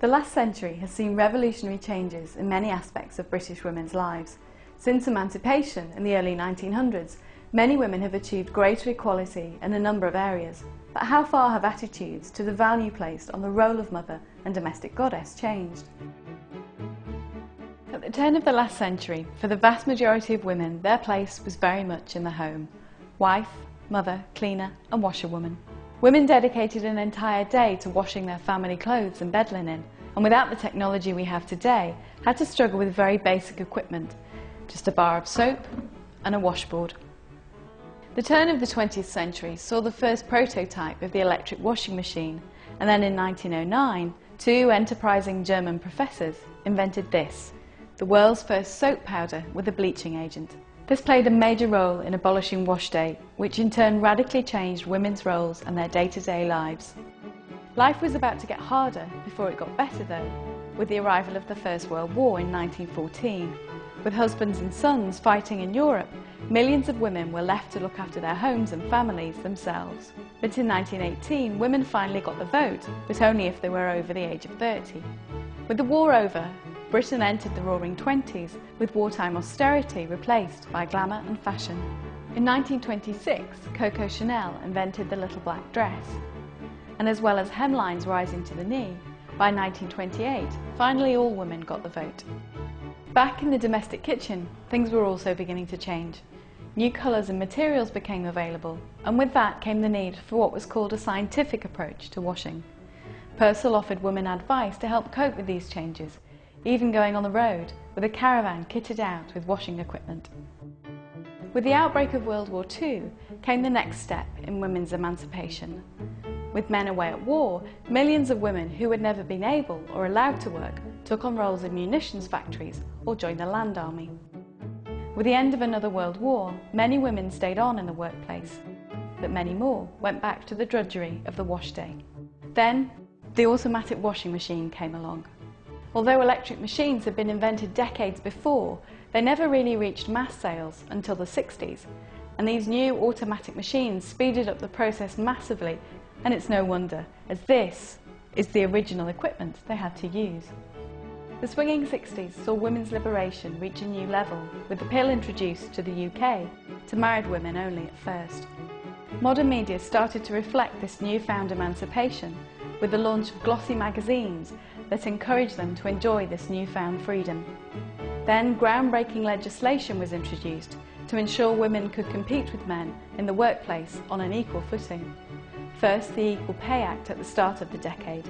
The last century has seen revolutionary changes in many aspects of British women's lives. Since emancipation in the early 1900s, many women have achieved greater equality in a number of areas. But how far have attitudes to the value placed on the role of mother and domestic goddess changed? At the turn of the last century, for the vast majority of women, their place was very much in the home. Wife, mother, cleaner and washerwoman. Women dedicated an entire day to washing their family clothes and bed linen, and without the technology we have today, had to struggle with very basic equipment, just a bar of soap and a washboard. The turn of the 20th century saw the first prototype of the electric washing machine, and then in 1909, two enterprising German professors invented this, the world's first soap powder with a bleaching agent. This played a major role in abolishing wash day, which in turn radically changed women's roles and their day-to-day lives. Life was about to get harder before it got better though, with the arrival of the First World War in 1914. With husbands and sons fighting in Europe, millions of women were left to look after their homes and families themselves. But in 1918, women finally got the vote, but only if they were over the age of 30. With the war over, Britain entered the Roaring Twenties, with wartime austerity replaced by glamour and fashion. In 1926, Coco Chanel invented the little black dress. And as well as hemlines rising to the knee, by 1928, finally all women got the vote. Back in the domestic kitchen, things were also beginning to change. New colours and materials became available, and with that came the need for what was called a scientific approach to washing. Purcell offered women advice to help cope with these changes, even going on the road with a caravan kitted out with washing equipment. With the outbreak of World War II came the next step in women's emancipation. With men away at war, millions of women who had never been able or allowed to work took on roles in munitions factories or joined the land army. With the end of another world war, many women stayed on in the workplace, but many more went back to the drudgery of the wash day. Then, the automatic washing machine came along. Although electric machines had been invented decades before, they never really reached mass sales until the 60s, and these new automatic machines speeded up the process massively, and it's no wonder, as this is the original equipment they had to use. The swinging 60s saw women's liberation reach a new level, with the pill introduced to the UK, to married women only at first. Modern media started to reflect this newfound emancipation, with the launch of glossy magazines that encouraged them to enjoy this newfound freedom. Then groundbreaking legislation was introduced to ensure women could compete with men in the workplace on an equal footing. First the Equal Pay Act at the start of the decade,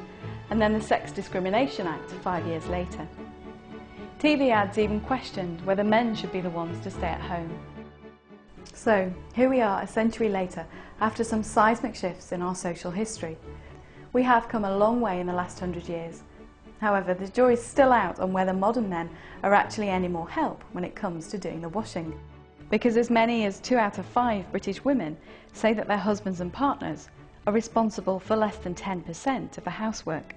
and then the Sex Discrimination Act 5 years later. TV ads even questioned whether men should be the ones to stay at home. So here we are a century later, after some seismic shifts in our social history. We have come a long way in the last 100 years. However, the jury's still out on whether modern men are actually any more help when it comes to doing the washing. Because as many as 2 out of 5 British women say that their husbands and partners are responsible for less than 10% of the housework.